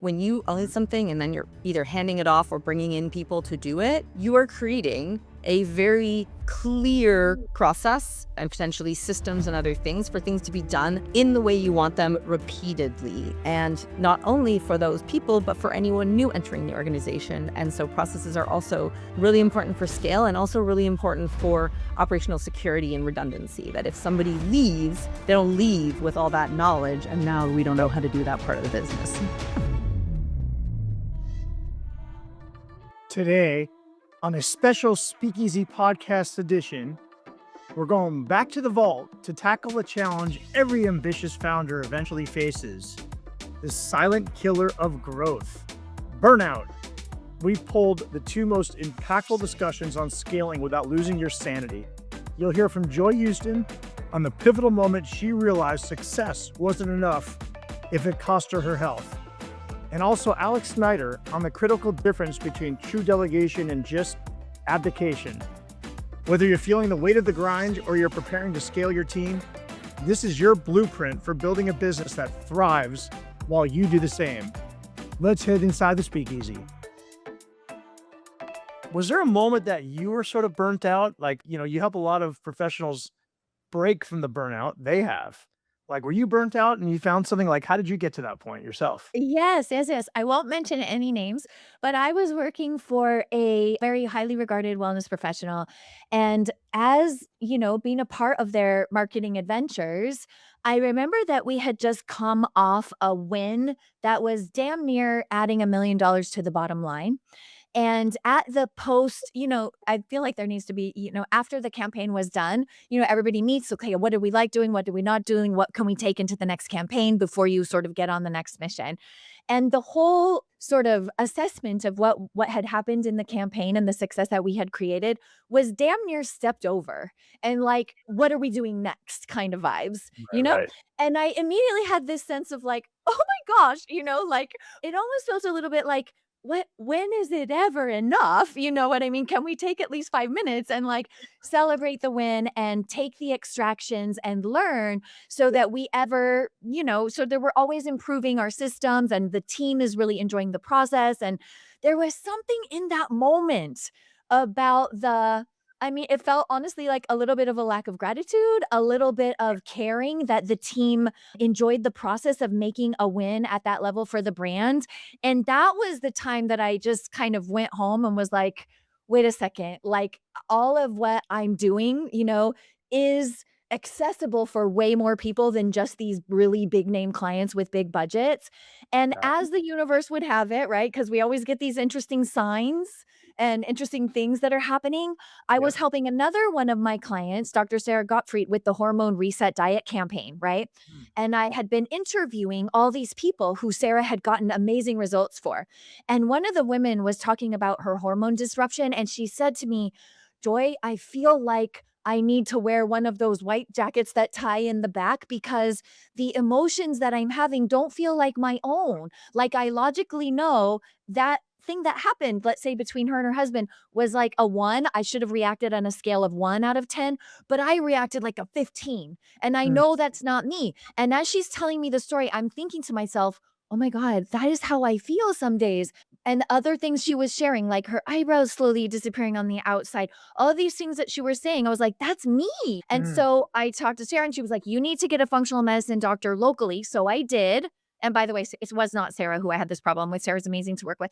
When you own something and then you're either handing it off or bringing in people to do it, you are creating a very clear process and potentially systems and other things for things to be done in the way you want them repeatedly. And not only for those people, but for anyone new entering the organization. And so processes are also really important for scale and also really important for operational security and redundancy. That if somebody leaves, they don't leave with all that knowledge. And now we don't know how to do that part of the business. Today, on a special Speakeasy podcast edition, we're going back to the vault to tackle a challenge every ambitious founder eventually faces: the silent killer of growth, burnout. We've pulled the two most impactful discussions on scaling without losing your sanity. You'll hear from Joy Houston on the pivotal moment she realized success wasn't enough if it cost her health. And also Alex Snider on the critical difference between true delegation and just abdication. Whether you're feeling the weight of the grind or you're preparing to scale your team, this is your blueprint for building a business that thrives while you do the same. Let's head inside the Speakeasy. Was there a moment that you were sort of burnt out? Like, you help a lot of professionals break from the burnout they have. Like, were you burnt out and you found something? Like, how did you get to that point yourself? Yes, yes, yes. I won't mention any names, but I was working for a very highly regarded wellness professional. And as, being a part of their marketing adventures, I remember that we had just come off a win that was damn near adding $1 million to the bottom line. And at the post, I feel like there needs to be, after the campaign was done, everybody meets. Okay, what do we like doing? What do we not doing? What can we take into the next campaign before you sort of get on the next mission? And the whole sort of assessment of what had happened in the campaign and the success that we had created was damn near stepped over. And like, what are we doing next kind of vibes, you know? Right. And I immediately had this sense of like, oh my gosh, like it almost felt a little bit like, when is it ever enough? You know what I mean? Can we take at least 5 minutes and like celebrate the win and take the extractions and learn so that we ever, so that we're always improving our systems and the team is really enjoying the process. And there was something in that moment about it felt honestly like a little bit of a lack of gratitude, a little bit of caring that the team enjoyed the process of making a win at that level for the brand. And that was the time that I just kind of went home and was like, wait a second, like all of what I'm doing, is accessible for way more people than just these really big name clients with big budgets. And as the universe would have it, right? Because we always get these interesting signs and interesting things that are happening. I Yep. was helping another one of my clients, Dr. Sarah Gottfried, with the hormone reset diet campaign, right? And I had been interviewing all these people who Sarah had gotten amazing results for. And one of the women was talking about her hormone disruption. And she said to me, Joy, I feel like I need to wear one of those white jackets that tie in the back because the emotions that I'm having don't feel like my own. Like I logically know that thing that happened, let's say between her and her husband, was like a 1. I should have reacted on a scale of 1 out of 10, but I reacted like a 15. And I Mm. know that's not me. And as she's telling me the story, I'm thinking to myself, oh my God, that is how I feel some days. And other things she was sharing, like her eyebrows slowly disappearing on the outside, all of these things that she was saying, I was like, that's me. And Mm. so I talked to Sarah and she was like, you need to get a functional medicine doctor locally. So I did. And by the way, it was not Sarah who I had this problem with. Sarah's amazing to work with.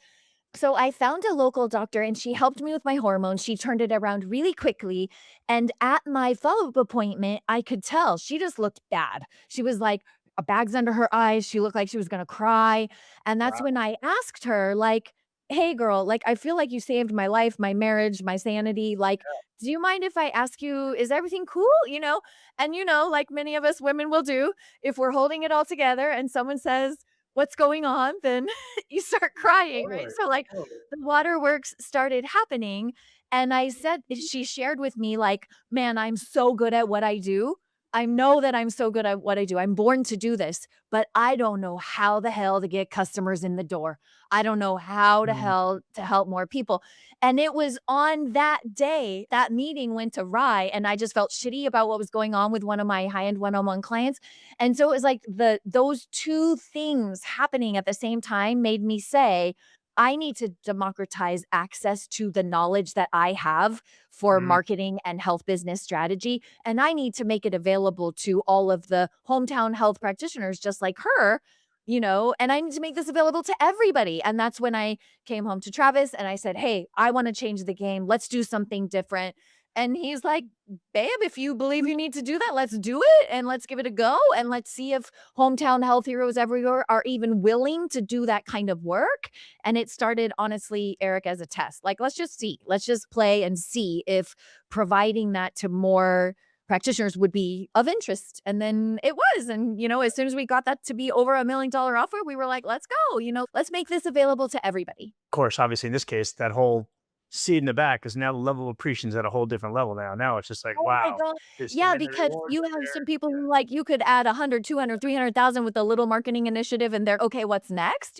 So I found a local doctor and she helped me with my hormones. She turned it around really quickly. And at my follow-up appointment, I could tell she just looked bad. She was like, bags under her eyes. She looked like she was going to cry. And that's Wow. when I asked her, like, hey, girl, like, I feel like you saved my life, my marriage, my sanity. Like, do you mind if I ask you, is everything cool? And, like many of us women will do, if we're holding it all together and someone says, what's going on, then you start crying, right? Totally. So like Totally. the waterworks started happening. And I said, she shared with me, like, man, I'm so good at what I do. I know that I'm so good at what I do. I'm born to do this, but I don't know how the hell to get customers in the door. I don't know how to Mm, hell to help more people. And it was on that day that meeting went awry and I just felt shitty about what was going on with one of my high-end one-on-one clients. And so it was like those two things happening at the same time made me say, I need to democratize access to the knowledge that I have for mm, marketing and health business strategy. And I need to make it available to all of the hometown health practitioners just like her, and I need to make this available to everybody. And that's when I came home to Travis and I said, "Hey, I want to change the game. Let's do something different." And he's like, "Babe, if you believe you need to do that, let's do it and let's give it a go. And let's see if hometown health heroes everywhere are even willing to do that kind of work." And it started, honestly, Eric, as a test. Like, let's just see. Let's just play and see if providing that to more practitioners would be of interest. And then it was. And, as soon as we got that to be over $1 million offer, we were like, let's go, let's make this available to everybody. of course, obviously, in this case, that whole seed in the back is now the level of appreciation is at a whole different level now. Now it's just like, Oh my wow, god. just and Yeah, then the because rewards you are have some there. people who, like, you could add 100, 200, 300,000 with a little marketing initiative and they're, "Okay, what's next?"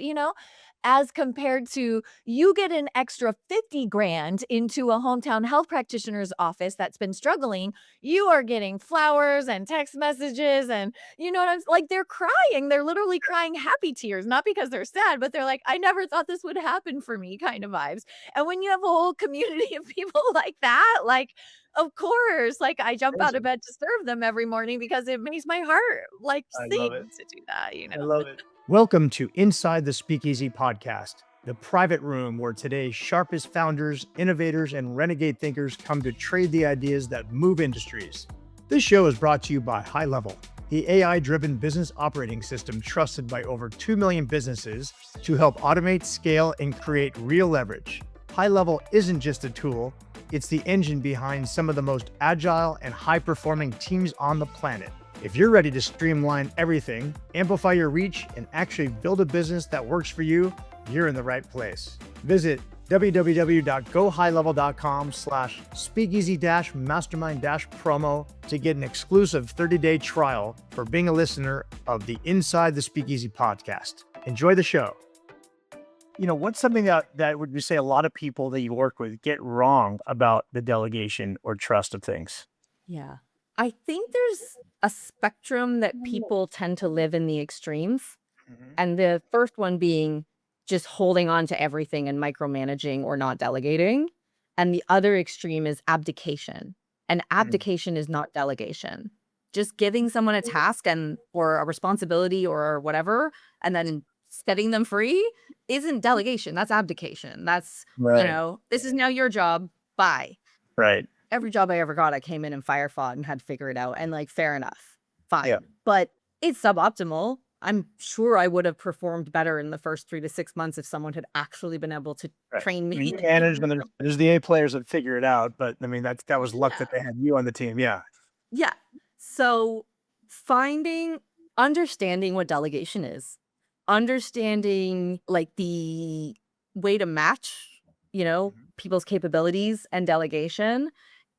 As compared to you get an extra 50 grand into a hometown health practitioner's office that's been struggling, you are getting flowers and text messages and you know what I'm like, they're crying. They're literally crying happy tears, not because they're sad, but they're like, "I never thought this would happen for me," kind of vibes. And when you have a whole community of people like that, like, of course, like, I jump out of Amazing. bed to serve them every morning because it makes my heart, like, I sing love it. to do that. I love it. Welcome to Inside the Speakeasy podcast, the private room where today's sharpest founders, innovators, and renegade thinkers come to trade the ideas that move industries. This show is brought to you by High Level, the AI-driven business operating system trusted by over 2 million businesses to help automate, scale, and create real leverage. High Level isn't just a tool, it's the engine behind some of the most agile and high-performing teams on the planet. If you're ready to streamline everything, amplify your reach, and actually build a business that works for you, you're in the right place. Visit www.gohighlevel.com/speakeasy-mastermind-promo to get an exclusive 30-day trial for being a listener of the Inside the Speakeasy podcast. Enjoy the show. What's something that would you say a lot of people that you work with get wrong about the delegation or trust of things? Yeah. I think there's a spectrum that people tend to live in the extremes. Mhm. And the first one being just holding on to everything and micromanaging or not delegating. And the other extreme is abdication. And Mm. abdication is not delegation. Just giving someone a task and or a responsibility or whatever, and then setting them free isn't delegation. That's abdication. That's, Right. this is now your job. Bye. Right. Every job I ever got, I came in and fire fought and had to figure it out. And like, fair enough. Yeah. Fine. But it's suboptimal. I'm sure I would have performed better in the first 3 to 6 months if someone had actually been able to Right. train I mean, me. you manage when there's the A players that figure it out, but I mean that was luck that Yeah. they had you on the team. Yeah. Yeah. So understanding what delegation is, understanding like the way to match, Mhm. people's capabilities and delegation,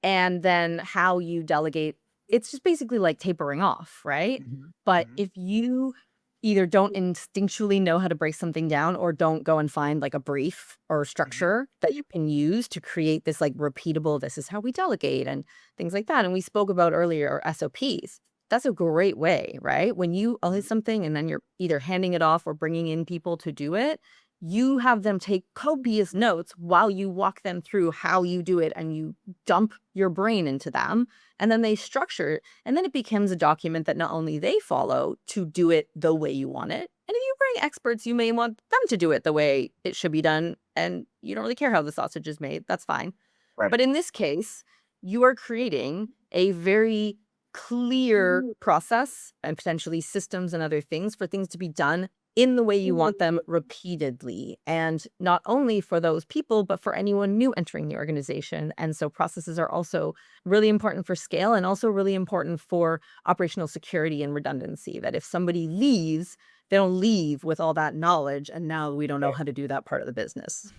and then how you delegate. It's just basically like tapering off, right? Mhm. But Mhm. if you either don't instinctually know how to break something down or don't go and find like a brief or Mhm. structure that you can use to create this like repeatable, this is how we delegate and things like that. And we spoke about earlier SOPs. That's a great way, right? When you own Mhm. something and then you're either handing it off or bringing in people to do it, you have them take copious notes while you walk them through how you do it and you dump your brain into them and then they structure it. And then it becomes a document that not only they follow to do it the way you want it. And if you bring experts, you may want them to do it the way it should be done. And you don't really care how the sausage is made. That's fine. Right. But in this case, you are creating a very clear process and potentially systems and other things for things to be done in the way you want them repeatedly. And not only for those people, but for anyone new entering the organization. And so processes are also really important for scale and also really important for operational security and redundancy. That if somebody leaves, they don't leave with all that knowledge. And now we don't know how to do that part of the business.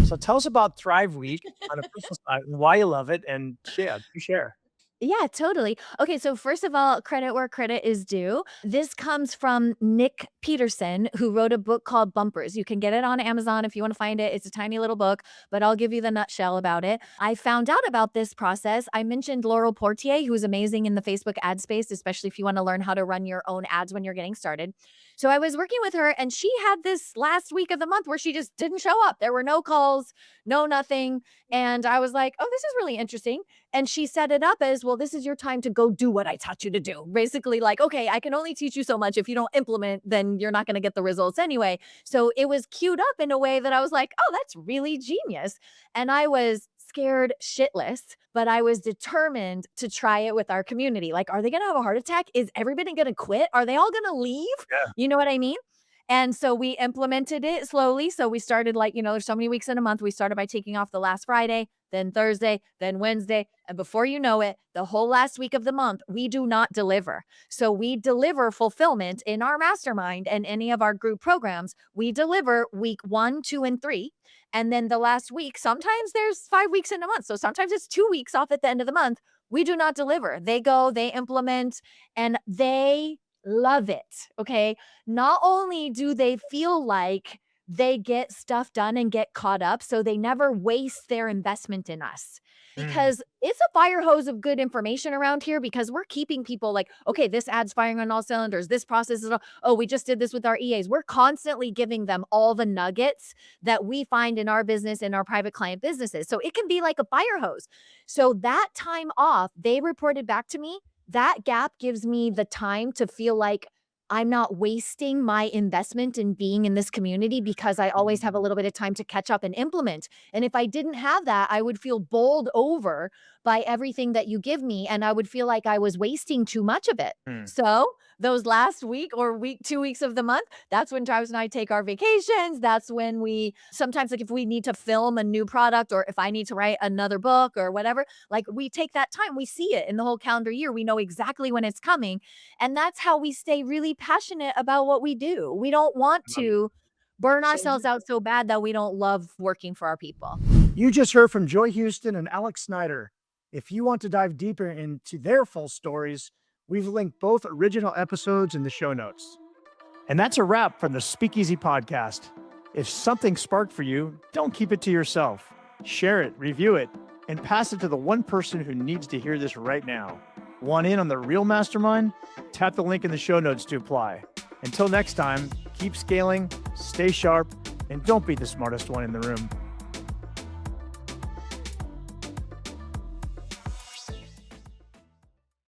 So tell us about Thrive Week on a personal side and why you love it, and yeah, you share. Yeah, totally. Okay, so first of all, credit where credit is due. This comes from Nick Peterson, who wrote a book called Bumpers. You can get it on Amazon if you want to find it. It's a tiny little book, but I'll give you the nutshell about it. I found out about this process. I mentioned Laurel Portier, who is amazing in the Facebook ad space, especially if you want to learn how to run your own ads when you're getting started. So I was working with her, and she had this last week of the month where she just didn't show up. There were no calls, no nothing. And I was like, oh, this is really interesting. And she set it up as, well, this is your time to go do what I taught you to do. Basically, like, okay, I can only teach you so much. If you don't implement, then you're not going to get the results anyway. So it was queued up in a way that I was like, oh, that's really genius. And I was scared shitless, but I was determined to try it with our community. Like, are they going to have a heart attack? Is everybody going to quit? Are they all going to leave? Yeah. You know what I mean? And so we implemented it slowly. So we started like, there's so many weeks in a month. We started by taking off the last Friday, then Thursday, then Wednesday. And before you know it, the whole last week of the month, we do not deliver. So we deliver fulfillment in our mastermind and any of our group programs. We deliver week 1, 2, and 3. And then the last week, sometimes there's 5 weeks in a month. So sometimes it's 2 weeks off at the end of the month. We do not deliver. They go, they implement, and they love it. Okay. Not only do they feel like they get stuff done and get caught up, so they never waste their investment in us. Mm. Because it's a fire hose of good information around here because we're keeping people like, okay, this ad's firing on all cylinders. This process is, oh, we just did this with our EAs. We're constantly giving them all the nuggets that we find in our business, in our private client businesses. So it can be like a fire hose. So that time off, they reported back to me. That gap gives me the time to feel like I'm not wasting my investment in being in this community because I always have a little bit of time to catch up and implement. And if I didn't have that, I would feel bowled over by everything that you give me. And I would feel like I was wasting too much of it. Mm. So those last week or week, 2 weeks of the month, that's when Travis and I take our vacations. That's when we sometimes, like, if we need to film a new product or if I need to write another book or whatever, like, we take that time. We see it in the whole calendar year. We know exactly when it's coming. And that's how we stay really passionate about what we do. We don't want I love it. to burn So ourselves out so bad that we don't love working for our people. you just heard from Joy Houston and Alex Snider. If you want to dive deeper into their full stories, we've linked both original episodes in the show notes. And that's a wrap from the Speakeasy podcast. If something sparked for you, don't keep it to yourself. Share it, review it, and pass it to the one person who needs to hear this right now. Want in on the real mastermind? Tap the link in the show notes to apply. Until next time, keep scaling, stay sharp, and don't be the smartest one in the room.